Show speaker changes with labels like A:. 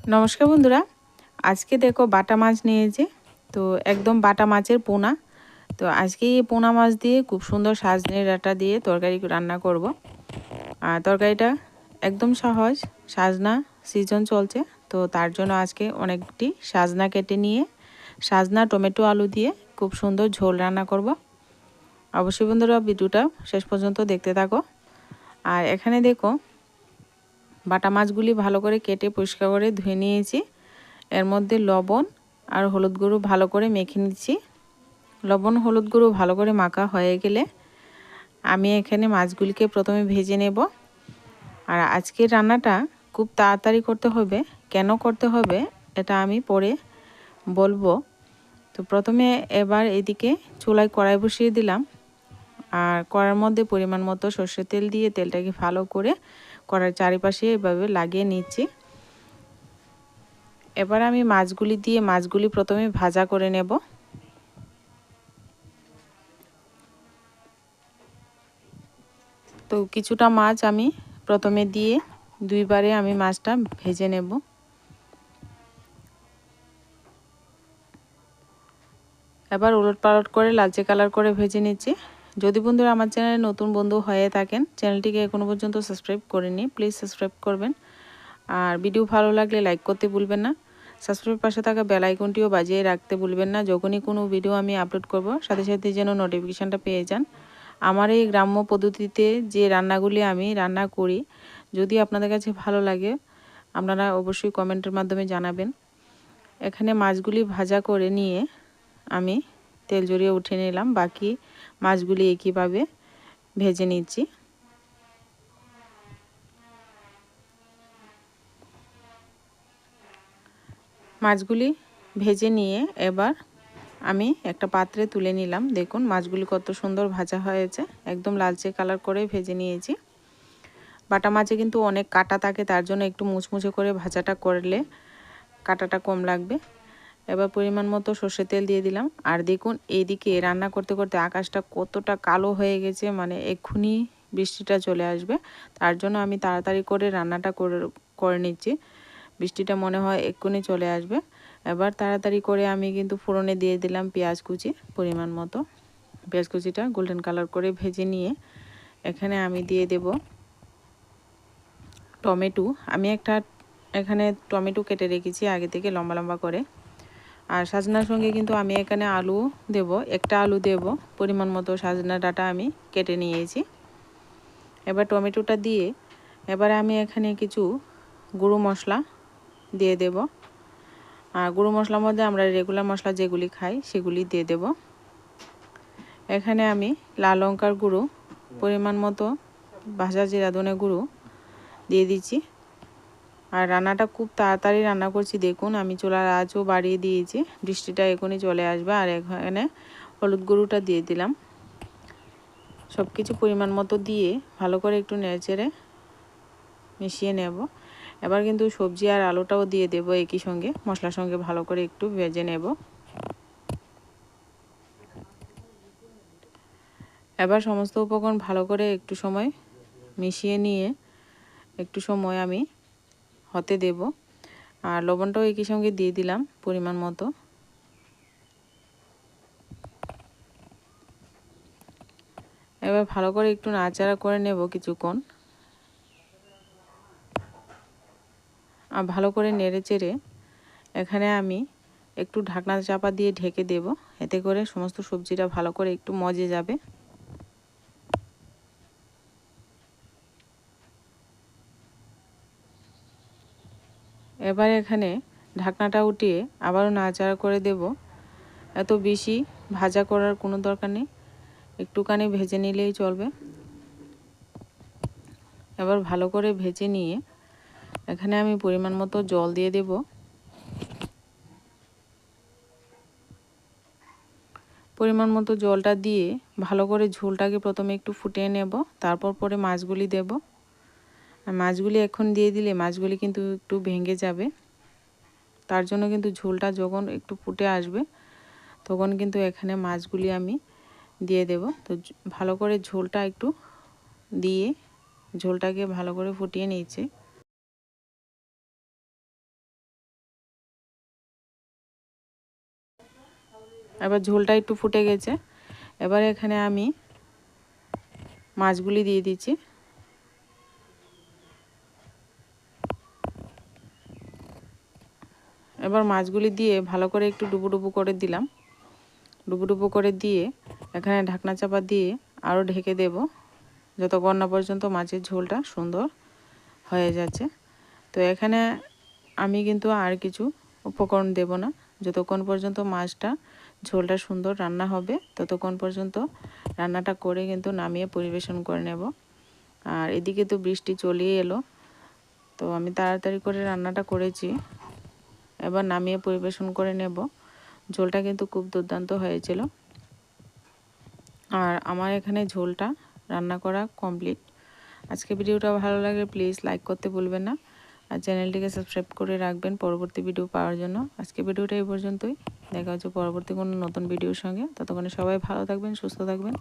A: নমস্কার বন্ধুরা, আজকে দেখো বাটা মাছ নিয়েছি। তো একদম বাটা মাছের পোনা। তো আজকে এই পোনা মাছ দিয়ে খুব সুন্দর সাজনে ডাঁটা দিয়ে তরকারি রান্না করব। আর তরকারিটা একদম সহজ, সাজনা সিজন চলছে। তো তার জন্য আজকে অনেকটি সাজনা কেটে নিয়ে সাজনা টমেটো আলু দিয়ে খুব সুন্দর ঝোল রান্না করব। অবশ্যই বন্ধুরা ভিডিওটা শেষ পর্যন্ত দেখতে থাকো। আর এখানে দেখো বাটা মাছগুলি ভালো করে কেটে পরিষ্কার করে ধুয়ে নিয়েছি। এর মধ্যে লবণ আর হলুদ গুঁড়ো ভালো করে মেখে নিচ্ছি। লবণ হলুদ গুঁড়ো ভালো করে মাখা হয়ে গেলে আমি এখানে মাছগুলিকে প্রথমে ভেজে নেব। আর আজকের রান্নাটা খুব তাড়াতাড়ি করতে হবে। কেন করতে হবে এটা আমি পরে বলবো। তো প্রথমে এবার এদিকে চুলায় কড়াই বসিয়ে দিলাম। আর কড়ার মধ্যে পরিমাণ মতো সর্ষের তেল দিয়ে তেলটাকে ভালো করে কড়ার চারিপাশে এভাবে লাগিয়ে নিচ্ছি। এবার আমি মাছগুলি দিয়ে মাছগুলি প্রথমে ভাজা করে নেব। তো কিছুটা মাছ আমি প্রথমে দিয়ে দুইবারে আমি মাছটা ভেজে নেব। এবার উলটপালট করে লালচে কালার করে ভেজে নিচ্ছি। যদি বন্ধুরা আমার চ্যানেলে নতুন বন্ধু হয়ে থাকেন, চ্যানেলটিকে এখনো পর্যন্ত সাবস্ক্রাইব করেননি, প্লিজ সাবস্ক্রাইব করবেন। আর ভিডিও ভালো লাগলে লাইক করতে ভুলবেন না। সাবস্ক্রাইব পাশে থাকা বেল আইকনটিও বাজিয়ে রাখতে ভুলবেন না। যখনই কোনো ভিডিও আমি আপলোড করব সাথে সাথে যেন নোটিফিকেশানটা পেয়ে যান। আমার এই গ্রাম্য পদ্ধতিতে যে রান্নাগুলি আমি রান্না করি, যদি আপনাদের কাছে ভালো লাগে আপনারা অবশ্যই কমেন্টের মাধ্যমে জানাবেন। এখানে মাছগুলি ভাজা করে নিয়ে আমি তেল জড়িয়ে উঠে নিলাম। বাকি মাছগুলি একইভাবে ভেজে নিচ্ছি। মাছগুলি ভেজে নিয়ে এবার আমি একটা পাত্রে তুলে নিলাম। দেখুন মাছগুলি কত সুন্দর ভাজা হয়েছে, একদম লালচে কালার করে ভেজে নিয়েছি। বাটা মাছে কিন্তু অনেক কাঁটা থাকে, তার জন্য একটু মুচমুচে করে ভাজাটা করলে কাঁটাটা কম লাগবে। এবার পরিমাণ মতো সর্ষের তেল দিয়ে দিলাম। আর দেখুন এইদিকে রান্না করতে করতে আকাশটা কতটা কালো হয়ে গেছে, মানে এক্ষুনি বৃষ্টিটা চলে আসবে। তার জন্য আমি তাড়াতাড়ি করে রান্নাটা করে নিচ্ছি। বৃষ্টিটা মনে হয় এক্ষুনি চলে আসবে। এবার তাড়াতাড়ি করে আমি কিন্তু ফোড়নে দিয়ে দিলাম পেঁয়াজ কুচি পরিমাণ মতো। পেঁয়াজ কুচিটা গোল্ডেন কালার করে ভেজে নিয়ে এখানে আমি দিয়ে দেব টমেটো। আমি এখানে টমেটো কেটে রেখেছি আগে থেকে লম্বা লম্বা করে। আর সাজনার সঙ্গে কিন্তু আমি এখানে আলু দেব, একটা আলু দেব। পরিমাণ মতো সাজনা ডাঁটা আমি কেটে নিয়েছি। এবার টমেটোটা দিয়ে এবারে আমি এখানে কিছু গুঁড়ো মশলা দিয়ে দেব। আর গুঁড়ো মশলার মধ্যে আমরা রেগুলার মশলা যেগুলি খাই সেগুলি দিয়ে দেব। এখানে আমি লাল লঙ্কার গুঁড়ো, পরিমাণ মতো ভাজা জিরা ধনে গুঁড়ো দিয়ে দিচ্ছি। আর রান্নাটা খুব তাড়াতাড়ি রান্না করছি। দেখুন আমি চুলার আঁচও বাড়িয়ে দিয়েছি, বৃষ্টিটা এখনই চলে আসবে। আর এখানে হলুদ গুঁড়োটা দিয়ে দিলাম। সব কিছু পরিমাণ মতো দিয়ে ভালো করে একটু নেড়েচেড়ে মিশিয়ে নেব। এবার কিন্তু সবজি আর আলুটাও দিয়ে দেব একই সঙ্গে, মশলার সঙ্গে ভালো করে একটু ভেজে নেব। এবার সমস্ত উপকরণ ভালো করে একটু সময় মিশিয়ে নিয়ে একটু সময় আমি হতে দেব। আর লবণটাও একই সঙ্গে দিয়ে দিলাম পরিমাণ মতো। এবার ভালো করে একটু নাড়াচাড়া করে নেব কিছুক্ষণ। আর ভালো করে নেড়েচেড়ে এখানে আমি একটু ঢাকনা চাপা দিয়ে ঢেকে দেব। এতে করে সমস্ত সবজিটা ভালো করে একটু মজে যাবে। এবার এখানে ঢাকনাটা উঠিয়ে আবারও নাড়াচাড়া করে দেব। এত বেশি ভাজা করার কোনো দরকার নেই, একটুখানি ভেজে নিলেই চলবে। এবার ভালো করে ভেজে নিয়ে এখানে আমি পরিমাণ মতো জল দিয়ে দেব। পরিমাণ মতো জলটা দিয়ে ভালো করে ঝোলটাকে প্রথমে একটু ফুটিয়ে নেব, তারপর পরে মাছগুলি দেব। আর মাছগুলি এখন দিয়ে দিলে মাছগুলি কিন্তু একটু ভেঙে যাবে। তার জন্য কিন্তু ঝোলটা যখন একটু ফুটে আসবে তখন কিন্তু এখানে মাছগুলি আমি দিয়ে দেব। তো ভালো করে ঝোলটা একটু দিয়ে ঝোলটাকে ভালো করে ফুটিয়ে নিয়েছি। এবার ঝোলটা একটু ফুটে গেছে। এবার এখানে আমি মাছগুলি দিয়ে দিচ্ছি। এবার মাছগুলি দিয়ে ভালো করে একটু ডুবো করে দিলাম। ডুবো করে দিয়ে এখানে ঢাকনা চাপা দিয়ে আরও ঢেকে দেব যতক্ষণ না পর্যন্ত মাছের ঝোলটা সুন্দর হয়ে যাচ্ছে। তো এখানে আমি কিন্তু আর কিছু উপকরণ দেব না, যতক্ষণ পর্যন্ত মাছটা ঝোলটা সুন্দর রান্না হবে ততক্ষণ পর্যন্ত রান্নাটা করে কিন্তু নামিয়ে পরিবেশন করে নেব। আর এদিকে তো বৃষ্টি চলেই এলো, তো আমি তাড়াতাড়ি করে রান্নাটা করেছি। এবার নামিয়ে পরিবেশন করে নেব। ঝোলটা কিন্তু খুব দুর্দান্ত হয়েছিল। আর আমার এখানে ঝোলটা রান্না করা কমপ্লিট। আজকে ভিডিওটা ভালো লাগে প্লিজ লাইক করতে ভুলবেন না, আর চ্যানেলটিকে সাবস্ক্রাইব করে রাখবেন পরবর্তী ভিডিও পাওয়ার জন্য। আজকে ভিডিওটা এই পর্যন্তই, দেখা হচ্ছে পরবর্তী কোনো নতুন ভিডিওর সঙ্গে। ততক্ষণে সবাই ভালো থাকবেন, সুস্থ থাকবেন।